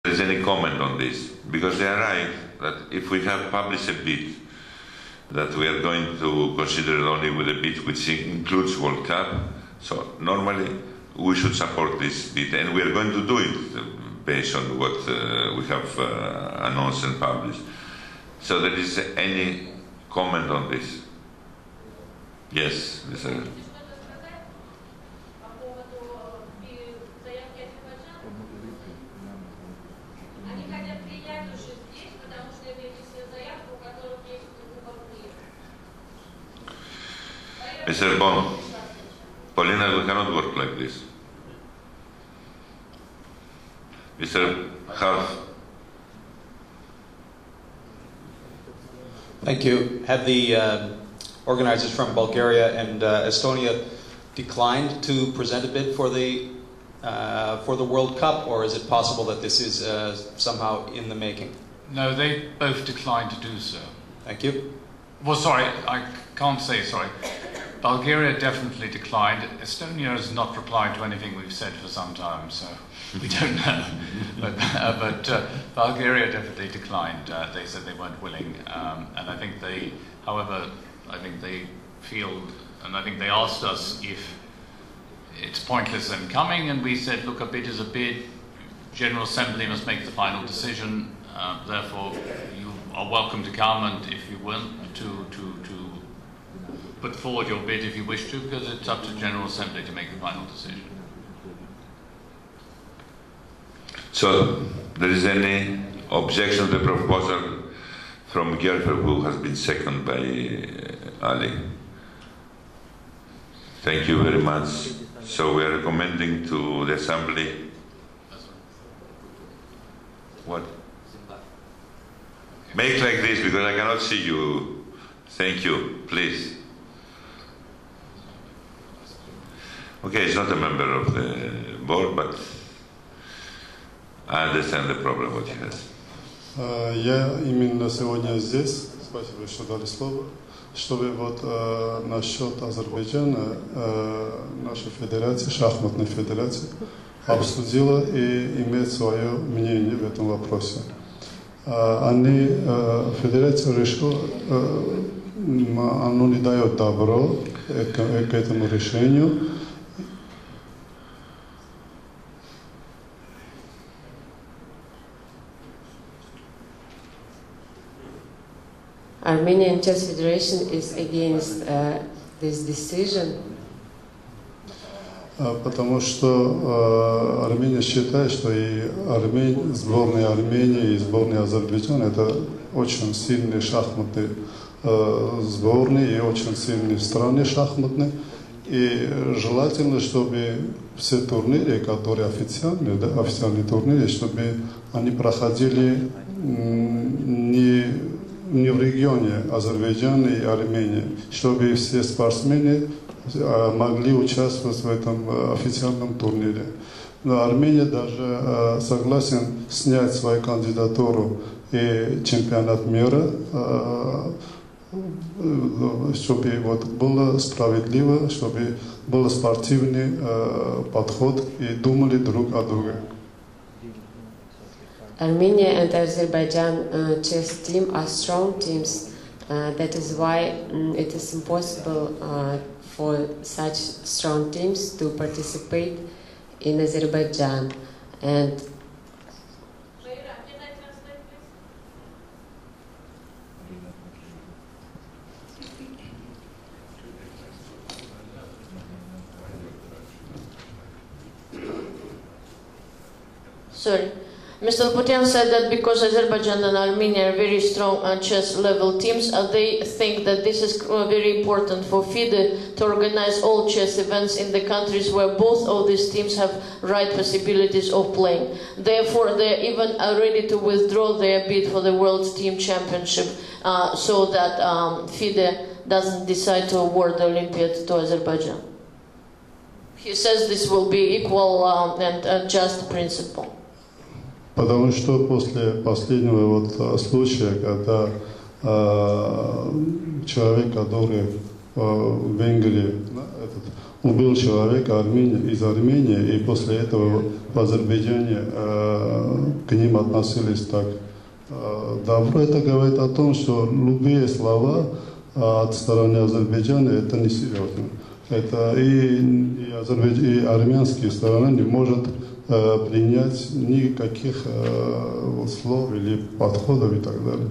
There is any comment on this? Because they are right that if we have published a bid that we are going to consider it only with a bid which includes World Cup, so normally we should support this bid, and we are going to do it based on what we have announced and published. So there is any comment on this? Yes, Mr. Mr. Bon, Paulina, we cannot work like this. Mr. Half. Thank you. Have the organizers from Bulgaria and Estonia declined to present a bid for the World Cup, or is it possible that this is somehow in the making? No, they both declined to do so. Thank you. Well, sorry, I can't say sorry. Bulgaria definitely declined. Estonia has not replied to anything we've said for some time, so we don't know. But Bulgaria definitely declined. They said they weren't willing, and I think they, however, I think they feel, and I think they asked us if it's pointless them coming, and we said, look, a bid is a bid. General Assembly must make the final decision. Therefore, you are welcome to come, and if you want to put forward your bid if you wish to, because it's up to General Assembly to make the final decision. So, there is any objection to the proposal from Gerfer, who has been seconded by Ali? Thank you very much. So we are recommending to the Assembly. What? Make like this, because I cannot see you. Thank you, please. Okay, it's not a member of the board, but I understand the problem what he has. Я именно сегодня здесь, спасибо, что дали слово, чтобы вот насчет Азербайджана наша федерация, шахматная федерация, обсудила и имеет свое мнение в этом вопросе. Они, федерация решила, оно не дает добро к этому решению. Armenian Chess Federation is against this decision. Потому что Армения считает, что и сборная Армении и сборная Азербайджана это очень сильные шахматные сборные и очень сильные страны шахматные. И желательно, чтобы все турниры, которые официальные, да, официальные турниры, чтобы они проходили не в регионе Азербайджана и Армении, чтобы все спортсмены могли участвовать в этом официальном турнире. Но Армения даже согласен снять свою кандидатуру и чемпионат мира, чтобы вот было справедливо, чтобы был спортивный подход и думали друг о друге. Armenia and Azerbaijan chess team are strong teams. That is why it is impossible for such strong teams to participate in Azerbaijan. And sorry. Mr. Putin said that because Azerbaijan and Armenia are very strong chess level teams, they think that this is very important for FIDE to organize all chess events in the countries where both of these teams have right possibilities of playing. Therefore, they are even ready to withdraw their bid for the World Team Championship so that FIDE doesn't decide to award the Olympiad to Azerbaijan. He says this will be equal and just principle. Потому что после последнего вот случая, когда человек, который в Венгрии убил человека из Армении, и после этого в Азербайджане к ним относились так добро. Это говорит о том, что любые слова от стороны Азербайджана это несерьезно. Это и армянская сторона не может принять никаких слов или подходов и так далее.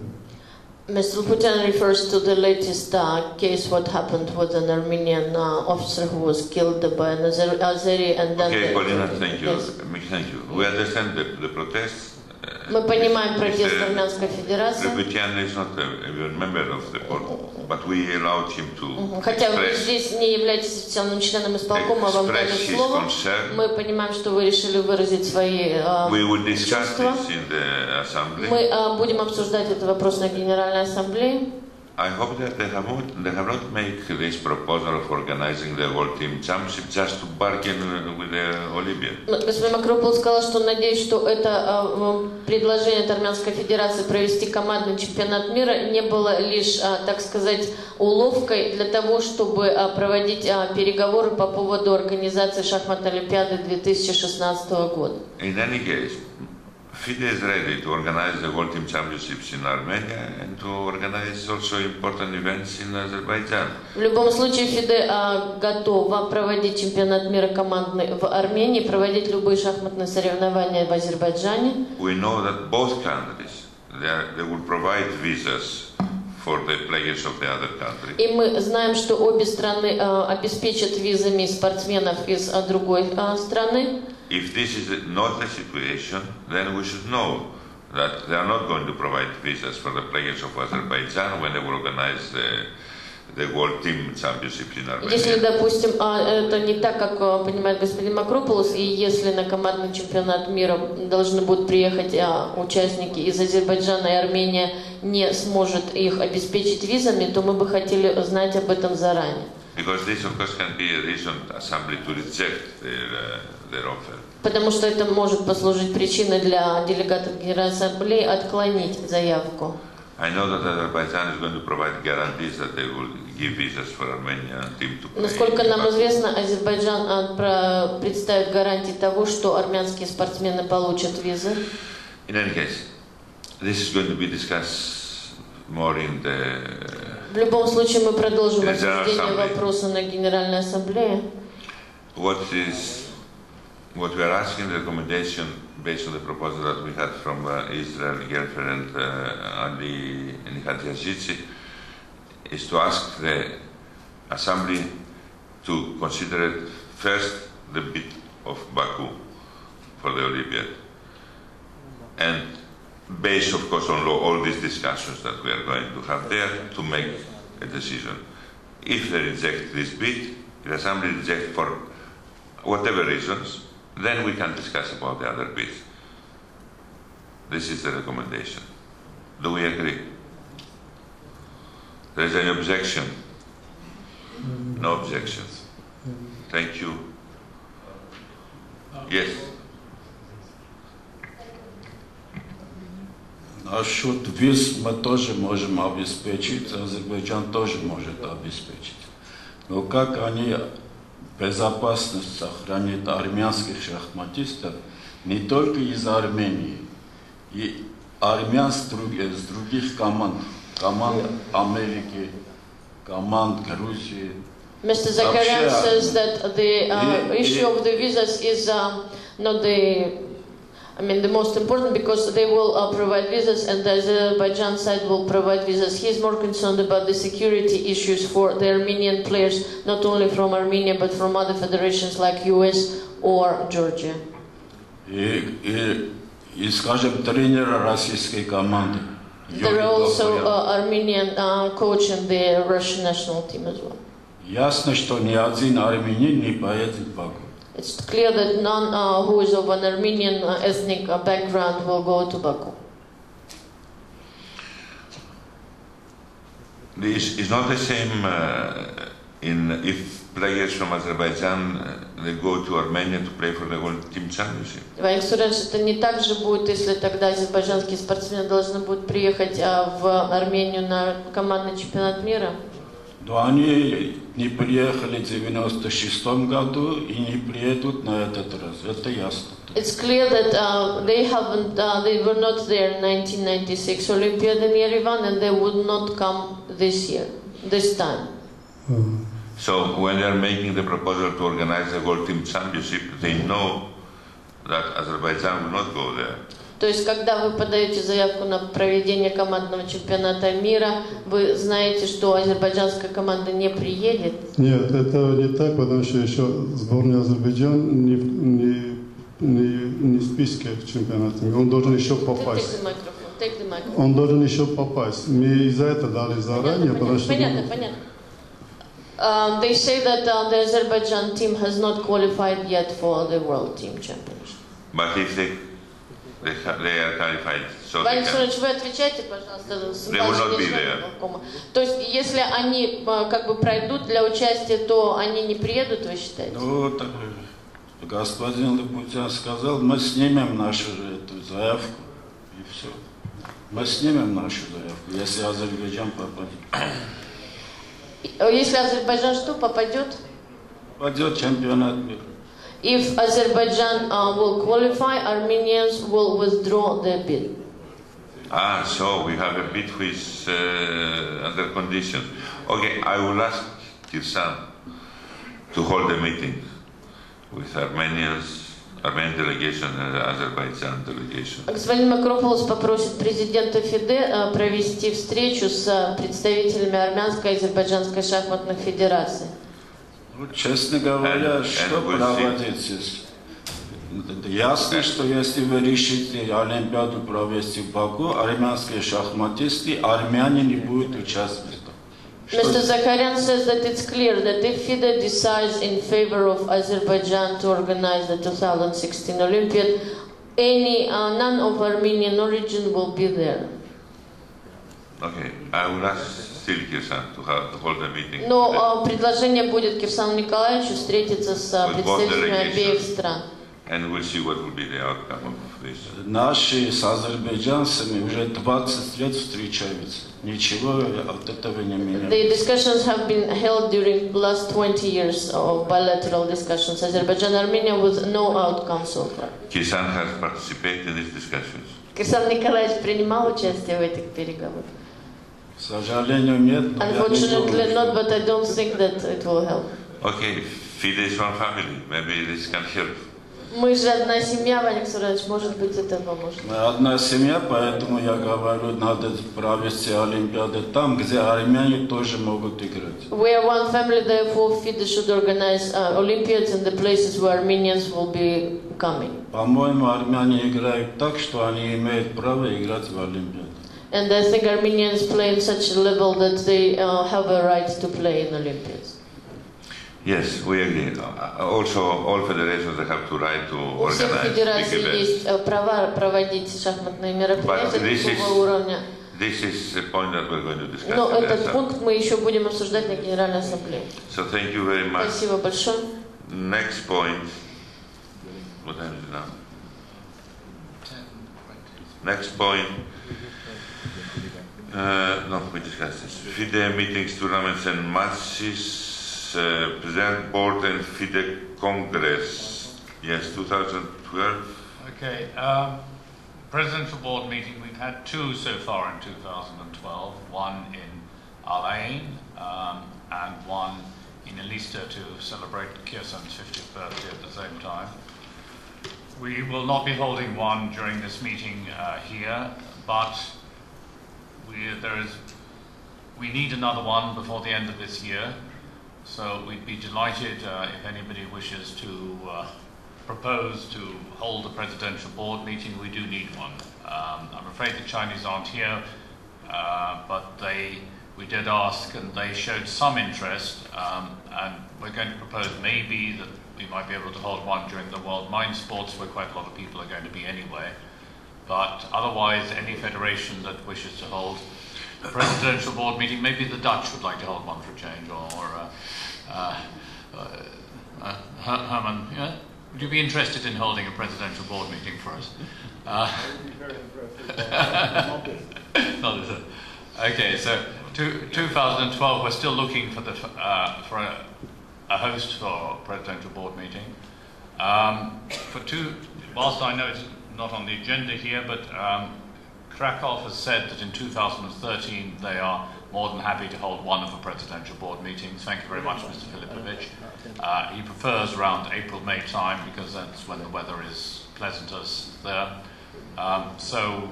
Mr. Putin refers to the latest case, what happened with an Armenian officer who was killed by an Azeri, and then... Okay, Polina, thank you. Yes. Thank you. We understand the protest. Мы понимаем протест Армянской Федерации. Хотя вы здесь не являетесь официальным членом исполкома, вам дали слово. Мы понимаем, что вы решили выразить свои чувства. Мы будем обсуждать этот вопрос на Генеральной Ассамблее. I hope that they have not made this proposal of organizing the World Team Championship just to bargain with the Olympian. Господин Макропол сказал, что надеюсь, что это предложение от Армянской Федерации провести командный чемпионат мира не было лишь, так сказать, уловкой для того, чтобы проводить переговоры по поводу организации шахматной Олимпиады 2016 года. In any case, FIDE is ready to organize the World Team Championships in Armenia and to organize also important events in Azerbaijan. В любом случае, FIDE готова проводить чемпионат мира командный в Армении, проводить любые шахматные соревнования в Азербайджане. We know that both countries they will provide visas for the players of the other country. И мы знаем, что обе страны обеспечат визами спортсменов из другой страны. If this is not the situation, then we should know that they are not going to provide visas for the players of Azerbaijan when they will organize the World Team Championships in Armenia. Если, допустим, это не так, как понимает господин Макрополос, и если на командный чемпионат мира должны будут приехать участники из Азербайджана, и Армения не сможет их обеспечить визами, то мы бы хотели знать об этом заранее. Because this, of course, can be a reason assembly to reject their offer. Потому что это может послужить причиной для делегатов Генеральной Ассамблеи отклонить заявку. I know that Azerbaijan is going to provide guarantees that they will give visas for Armenian team to play. Насколько нам известно, Азербайджан представит гарантии того, что армянские спортсмены получат визы. In any case, this is going to be discussed more in the. В любом случае, мы продолжим обсуждение вопроса на Генеральной Ассамблее. What we are asking, the recommendation based on the proposal that we had from Israel girlfriend Ali Nihat is to ask the Assembly to consider first the bid of Baku for the Olympiad, and based, of course, on all these discussions that we are going to have there, to make a decision. If they reject this bid, the Assembly rejects for whatever reasons, then we can discuss about the other bids. This is the recommendation. Do we agree? There is any objection? No objections. Thank you. Yes. Насчет виз мы тоже можем обеспечить, Азербайджан тоже может обеспечить. Но как они безопасность сохранят армянских шахматистов не только из Армении, и армян с других команд Америки, команд Грузии. Mr. Zakarian says that the issue of the visas is not the most important, because they will provide visas and the Azerbaijan side will provide visas. He is more concerned about the security issues for the Armenian players, not only from Armenia but from other federations like US or Georgia. И скажем, тренера российской команды. There are also Armenian coach in the Russian national team as well. Ясно, что ни один армянин не поедет в Баку. It's clear that none who is of an Armenian ethnic background will go to Baku. This is not the same if players from Azerbaijan they go to Armenia to play for the World Team Championship. Это не так же будет, если тогда азербайджанские спортсмены должны будут приехать в Армению на командный чемпионат мира. Но они не приехали в 96 году и не приедут на этот раз. Это ясно. It's clear that they were not there in 1996 Olympiad in Yerevan, and they would not come this time. So when they are making the proposal to organize the World Team Championship, they know that Azerbaijan will not go there. То есть, когда вы подаете заявку на проведение командного чемпионата мира, вы знаете, что азербайджанская команда не приедет? Нет, это не так, потому что еще сборная Азербайджана не в списке чемпионата. Он должен еще попасть. Он должен еще попасть. Мы из-за этого дали заранее, потому что... Понятно. They say that the Azerbaijan team has not qualified yet for the World Team Championship. But if they are qualified, so Валерий Александрович, вы отвечайте, пожалуйста. They will not be there. То есть, если они как бы пройдут для участия, то они не приедут, вы считаете? Ну, так, господин Лапутян сказал, мы снимем нашу эту заявку, и все. Мы снимем нашу заявку, если Азербайджан попадет. Если Азербайджан что, попадет? Пойдет чемпионат мира. If Azerbaijan will qualify, Armenians will withdraw their bid. So we have a bid which is under conditions. Okay, I will ask Kirsan to hold a meeting with Armenian delegation and Azerbaijan delegation. Господин Макрополос попросит президента ФИДЕ провести встречу с представителями армянской и азербайджанской шахматных федераций. Ну, честно говоря, что проводить здесь? Ясно, что если вы решите Олимпиаду провести в Баку, армянские шахматисты, армяне не будут участвовать. Mr. Zakharyan says that it's clear that if FIDE decides in favor of Azerbaijan to organize the 2016 Olympiad, none of Armenian origin will be there. Okay, I will ask still Kirsan to hold a meeting. Но предложение будет Кирсану Николаевичу встретиться с представителями обеих стран. And we'll see what will be the outcome of this. Наши с азербайджанцами уже 20 лет встречаются. Ничего от этого не меняется. The discussions have been held during the last 20 years of bilateral discussions, Azerbaijan and Armenia, with no outcome so far. Kirsan has participated in these discussions. Кирсан Николаевич принимал участие в этих переговорах? К сожалению, нет. Unfortunately not, but I don't think that it will help. Okay, FIDE is one family. Maybe this can help. Мы же одна семья, Валерий Александрович, может быть, это поможет. Мы одна семья, поэтому я говорю, надо провести Олимпиады там, где армяне тоже могут играть. We are one family, therefore FIDE should organize Olympiads in the places where Armenians will be coming. По-моему, армяне играют так, что они имеют право играть в Олимпиаде. And I think Armenians play in such a level that they have a right to play in Olympiads. Yes, we agree. Also, all federations have to right to У всех organize федераций big events. есть права проводить шахматные мероприятия такого уровня. This is the point that we're going to discuss. Но этот пункт мы еще будем обсуждать на Генеральной Ассамблее. So thank you very much. Спасибо большое. Next point. What time is it now? Next point. No, we discussed this. FIDE meetings, tournaments and matches. Present Board and FIDE Congress. Yes, 2012. Okay. Presidential Board meeting, we've had two so far in 2012. One in Al Ain and one in Elista to celebrate Kirsan's 50th birthday at the same time. We will not be holding one during this meeting here, but we need another one before the end of this year. So we'd be delighted if anybody wishes to propose to hold a presidential board meeting. We do need one. I'm afraid the Chinese aren't here, but we did ask and they showed some interest, and we're going to propose maybe that we might be able to hold one during the World Mind Sports, where quite a lot of people are going to be anyway. But otherwise, any federation that wishes to hold a presidential board meeting, maybe the Dutch would like to hold one for a change, or Herman, yeah? Would you be interested in holding a presidential board meeting for us? Not this. Okay, so 2012, we're still looking for a host for presidential board meeting. Whilst I know it's not on the agenda here, but Krakow has said that in 2013 they are more than happy to hold one of the presidential board meetings. Thank you very much, Mr. Filipovic. He prefers around April, May time because that's when the weather is pleasantest there. So,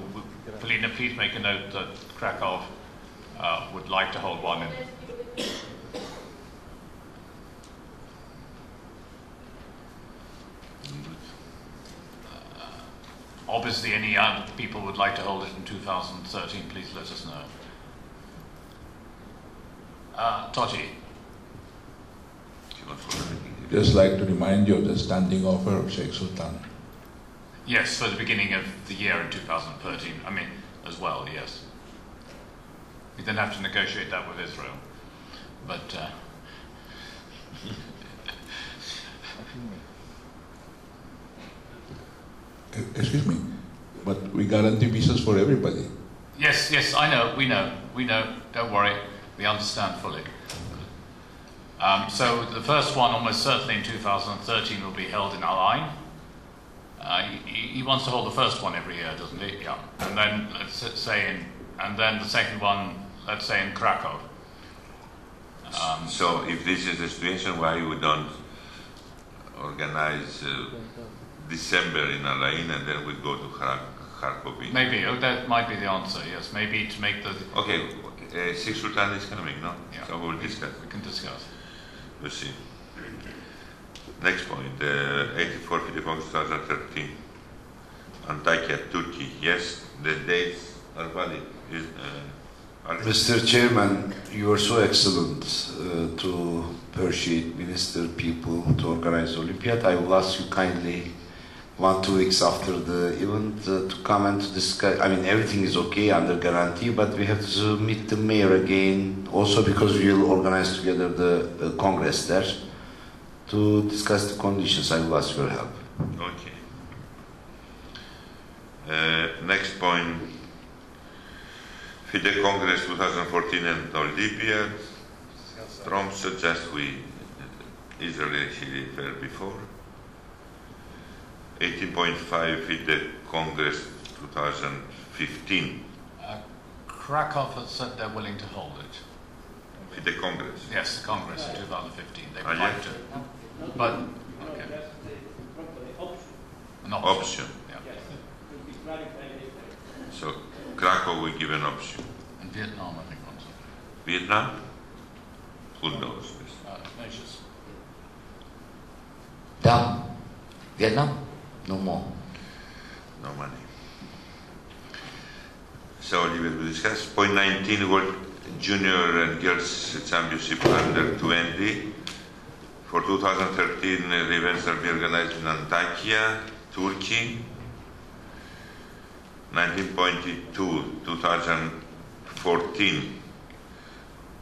Polina, please make a note that Krakow would like to hold one. Obviously, any other people would like to hold it in 2013, please let us know. Totti. Just like to remind you of the standing offer of Sheikh Sultan. Yes, for the beginning of the year in 2013. I mean, as well, yes. We then have to negotiate that with Israel. But excuse me, but we guarantee visas for everybody. yes, I know, we know. Don't worry, we understand fully. So the first one, almost certainly in 2013, will be held in Al Ain. He wants to hold the first one every year, doesn't he? Yeah. And then let's say and then the second one, let's say in Krakow. So if this is the situation, why we don't organize December in Al Ain and then we go to Kharkov? Maybe that might be the answer. Yes, maybe to make the. Okay, Sheikh Sultan is coming, no? Yeah. So we'll discuss. We can discuss. We'll see. Next point, 84 FIDE Congress 2013. Antakya, Turkey. Yes, the dates are valid. Mr. Chairman, you are so excellent to persuade minister people to organize Olympiad. I will ask you kindly 1-2 weeks after the event to come and to discuss. I mean, everything is okay under guarantee, but we have to meet the mayor again, also because we will organize together the Congress there to discuss the conditions. I will ask your help. Okay. Next point, FIDE Congress 2014 and Olympiad. Tromsø, just we Israel actually referred before. 18.5 FIDE Congress 2015. Krakow has said they're willing to hold it. FIDE Congress. Yes, the Congress in 2015. They would Ah, like yes. to. But, okay. An Option. Yeah. So Krakow we give an option. And Vietnam, I think, also. Vietnam? Who knows this? Nations. Down. Vietnam? No more. No money. So we will discuss. Point 19, World Junior and Girls Championship Under 20. For 2013, the events will be organized in Antakya, Turkey. 19.2, 2014.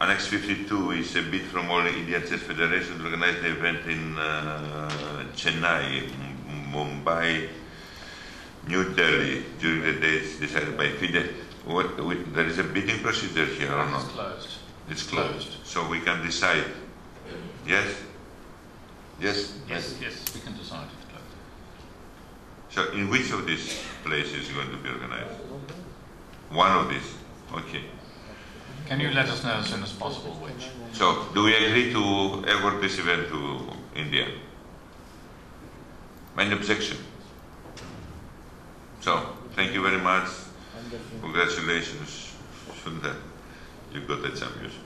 Annex 52 is a bid from all Indian Chess Federation to organize the event in Chennai, Mumbai, New Delhi during the dates decided by FIDE. There is a bidding procedure here or not? It's closed. It's closed. So we can decide. Yes? Yes? Yes, we can decide it's closed. So in which of these places is going to be organized? One of these. Okay. Can you let us know as soon as possible which? So do we agree to award this event to India? Any objection? So, thank you very much. Congratulations, Sundar. You got the championship.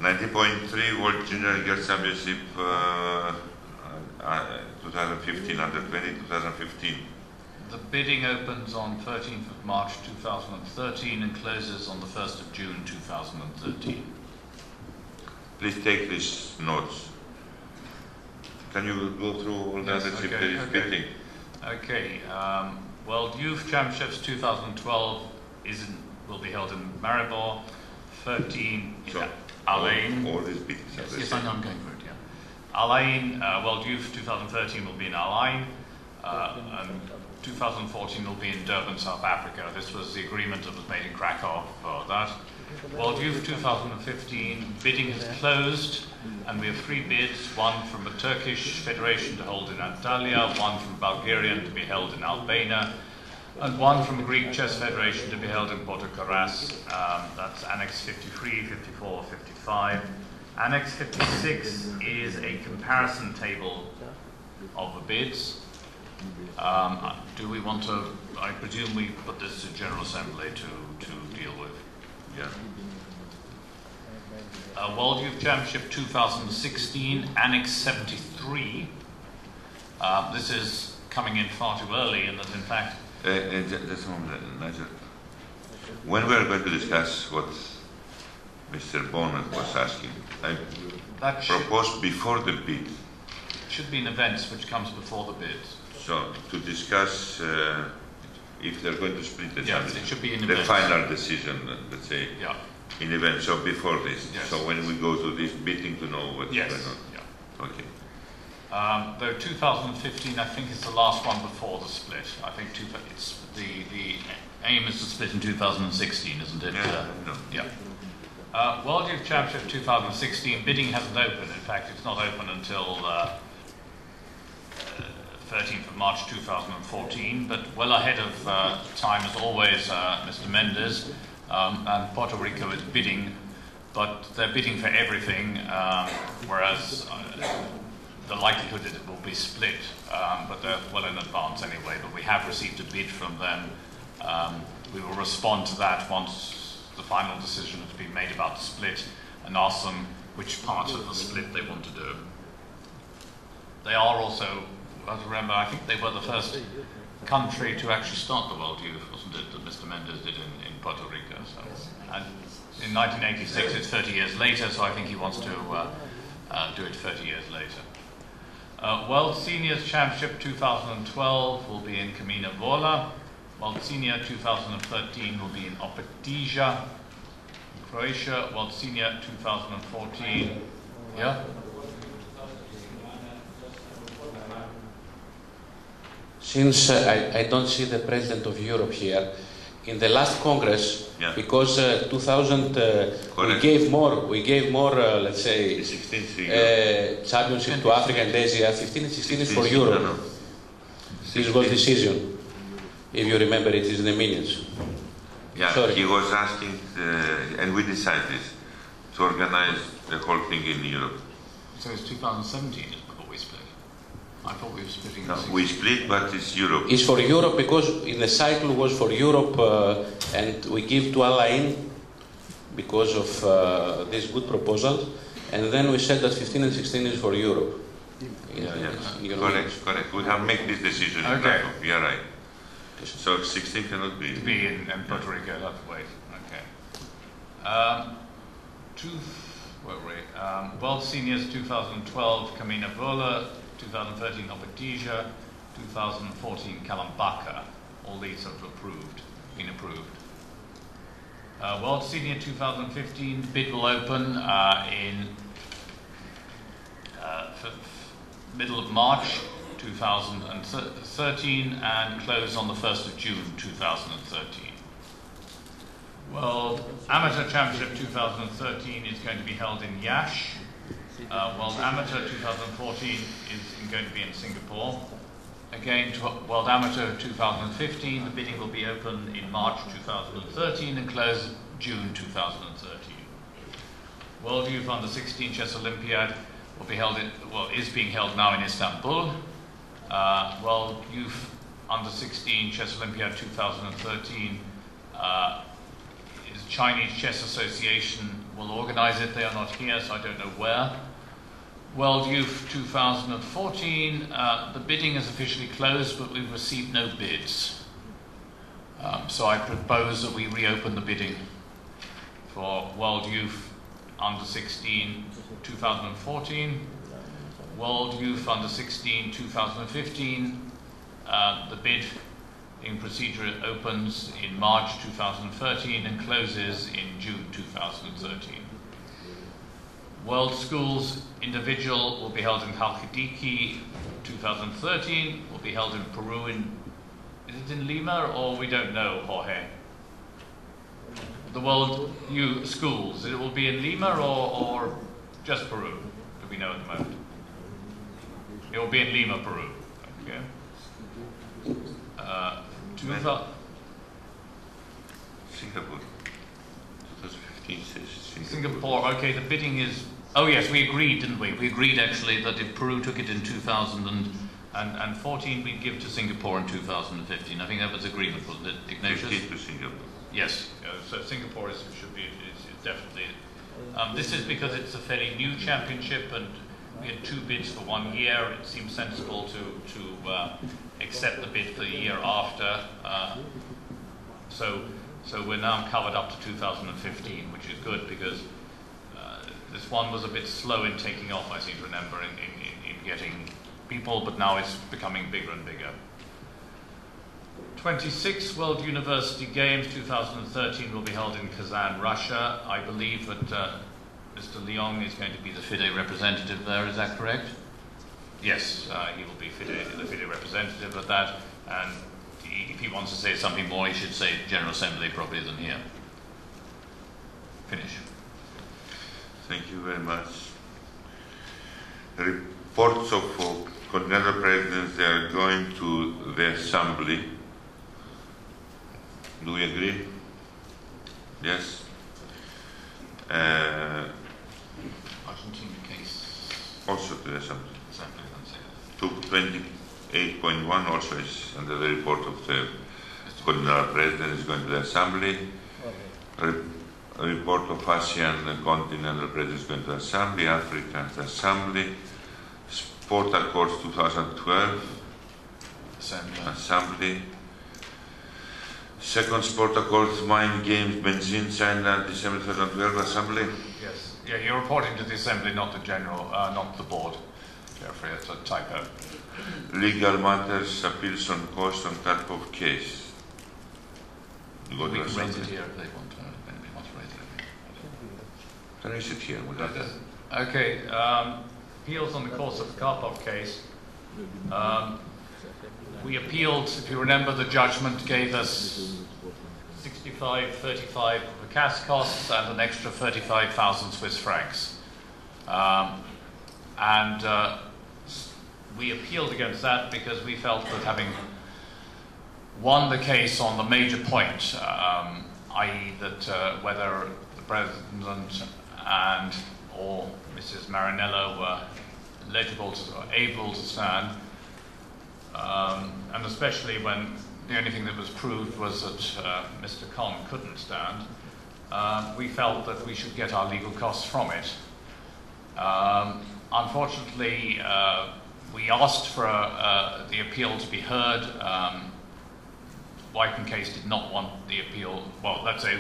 90.3 World Junior Girls Championship 2015, under 20, 2015. The bidding opens on 13th of March 2013 and closes on the 1st of June 2013. Please take these notes. Can you go through all the other bidding? Okay. World Youth Championships 2012 will be held in Maribor. 13 in Al Ain. All these biddings. Yes, I know, I'm going for it. Yeah. Al Ain World Youth 2013 will be in Al Ain. And 2014 will be in Durban, South Africa. This was the agreement that was made in Krakow for that. World Youth 2015, bidding has closed, and we have 3 bids, one from the Turkish Federation to hold in Antalya, one from Bulgarian to be held in Albania, and one from the Greek Chess Federation to be held in Porto Carras. That's Annex 53, 54, 55. Annex 56 is a comparison table of the bids. Do we want to, I presume we put this to General Assembly to deal with? Yeah. World Youth Championship 2016, Annex 73. This is coming in far too early, and that in fact... Just a moment, Nigel. When we are going to discuss what Mr. Bonnet was asking, I propose before the bid. Should be in events which comes before the bids. So, to discuss if they're going to split the yes, it should be in the events. final decision, let's say, yeah. In events, so before this. Yes. So when we go to this bidding to know what's yes. going on. Yeah. Okay. Though 2015, I think, is the last one before the split. I think it's the aim is to split in 2016, isn't it? Yeah. No. Yeah. World Youth Championship 2016, bidding hasn't opened. In fact, it's not open until 13th of March 2014, but well ahead of time, as always, Mr. Mendes, and Puerto Rico is bidding, but they're bidding for everything, whereas the likelihood that it will be split, but they're well in advance anyway, but we have received a bid from them. We will respond to that once the final decision has been made about the split and ask them which part of the split they want to do. They are also, remember, I think they were the first country to actually start the World Youth, wasn't it, that Mr. Mendes did in Puerto Rico. So, and in 1986, it's 30 years later, so I think he wants to do it 30 years later. World Seniors Championship 2012 will be in Kamena Vola. World Senior 2013 will be in Opatija, Croatia. World Senior 2014, yeah? Since I don't see the President of Europe here, in the last Congress, because 2000 we gave more, let's say, championship to Africa and Asia. 15 and 16 is for Europe. No. This was decision, if you remember it, is in the minutes. Yeah, sorry. He was asking, and we decided to organize the whole thing in Europe. So it's 2017 before we split. I thought we were splitting. No, we split, but it's Europe. It's for Europe because in the cycle was for Europe, and we give to Alain because of this good proposal, and then we said that 15 and 16 is for Europe. Correct. We have made this decision. Okay. You're right. So 16 cannot be. To be in Puerto Rico, that's wait. Okay. Where were we? World Seniors 2012, Kamena Vola. 2013 Opatija, 2014 Kalambaka. All these have been approved. World Senior 2015 bid will open in middle of March 2013 and close on the 1st of June 2013. World Amateur Championship 2013 is going to be held in Yash. World Amateur 2014 is going to be in Singapore. Again, World Amateur 2015, the bidding will be open in March 2013 and close June 2013. World Youth Under 16 Chess Olympiad will be held is being held now in Istanbul. World Youth Under 16 Chess Olympiad 2013 is Chinese Chess Association will organize it. They are not here, so I don't know where. World Youth 2014, the bidding is officially closed, but we've received no bids. So I propose that we reopen the bidding for World Youth Under 16 2014, World Youth Under 16 2015. The bidding procedure opens in March 2013 and closes in June 2013. World Schools Individual will be held in Halkidiki 2013, will be held in Peru in Is it in Lima or we don't know, Jorge? The World Schools, it will be in Lima or just Peru? Do we know at the moment? It will be in Lima, Peru. Okay. Singapore. 2015 says Singapore. Okay, the bidding is. Oh yes, we agreed, didn't we? We agreed actually that if Peru took it in 2014, we'd give to Singapore in 2015. I think that was agreement, wasn't it, Ignatius? To Singapore. Yes. So Singapore should be definitely. This is because it's a fairly new championship, and we had 2 bids for 1 year. It seems sensible to accept the bid for the year after. So we're now covered up to 2015, which is good because this one was a bit slow in taking off, I seem to remember, in getting people, but now it's becoming bigger and bigger. 26 World University Games 2013 will be held in Kazan, Russia. I believe that Mr. Leong is going to be the FIDE representative there, is that correct? Yes, he will be the FIDE representative of that, and if he wants to say something more, he should say General Assembly probably than here. Finish. Thank you very much. Reports of continental presidents, they are going to the Assembly. Do we agree? Yes. Argentina case. Also to the Assembly. 28.1 also is under the report of the continental president is going to the Assembly. Report of ASEAN continental president is going to the Assembly. Africa the Assembly. Sport Accords 2012. Assembly. Second Sport Accords, Mind Games, Benzene, China, December 2012, Assembly. Yes. Yeah, you're reporting to the Assembly, not the General, not the Board. Jeffrey, that's a typo. Legal matters, appeals on cost and cut-off case. We can raise it here if they want to. Anybody wants to raise it. Raise it here. Okay. Appeals on the course of the cut-off case. We appealed, if you remember, the judgment gave us 65.35 of the CAS costs and an extra 35,000 Swiss francs. We appealed against that because we felt that having won the case on the major point, i.e. that whether the President and or Mrs. Marinello were able to stand, and especially when the only thing that was proved was that Mr. Khan couldn't stand, we felt that we should get our legal costs from it. Unfortunately, we asked for the appeal to be heard. Wyken case did not want the appeal. Well, let's say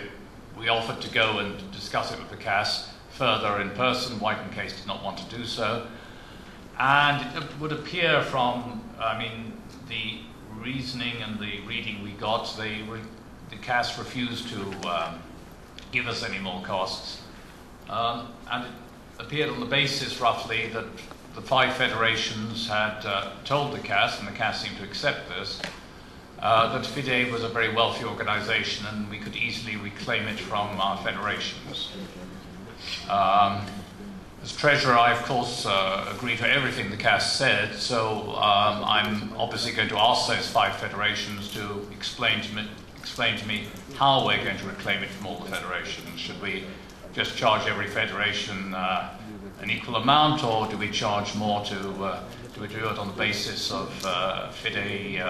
we offered to go and discuss it with the CAS further in person. Wyken case did not want to do so. And it would appear from, the reasoning and the reading we got, the CAS refused to give us any more costs. And it appeared on the basis, roughly, that the 5 federations had told the CAS, and the CAS seemed to accept this, that FIDE was a very wealthy organization and we could easily reclaim it from our federations. As treasurer, I, of course, agree to everything the CAS said, so I'm obviously going to ask those 5 federations to explain to me how we're going to reclaim it from all the federations. Should we just charge every federation an equal amount, or do we charge more do we do it on the basis of FIDE,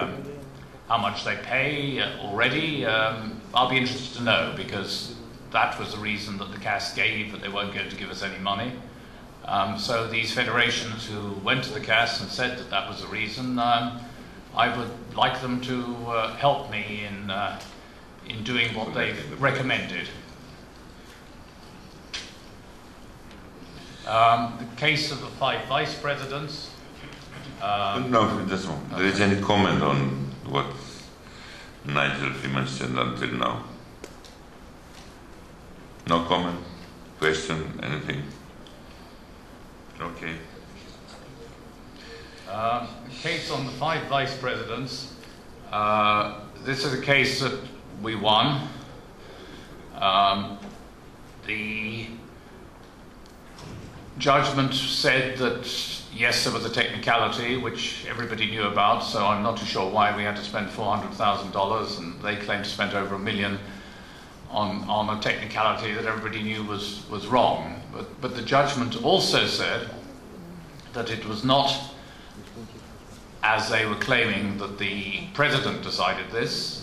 how much they pay already? I'll be interested to know, because that was the reason that the CAS gave, that they weren't going to give us any money. So these federations who went to the CAS and said that that was the reason, I would like them to help me in doing what they've recommended. The case of the 5 vice presidents. No, just one. There is any comment on what Nigel Freeman said until now? No comment? Question? Anything? Okay. The case on the 5 vice presidents. This is a case that we won. The judgment said that yes, there was a technicality which everybody knew about, so I'm not too sure why we had to spend $400,000, and they claimed to spend over $1 million on a technicality that everybody knew was wrong. But the judgment also said that it was not, as they were claiming, that the president decided this.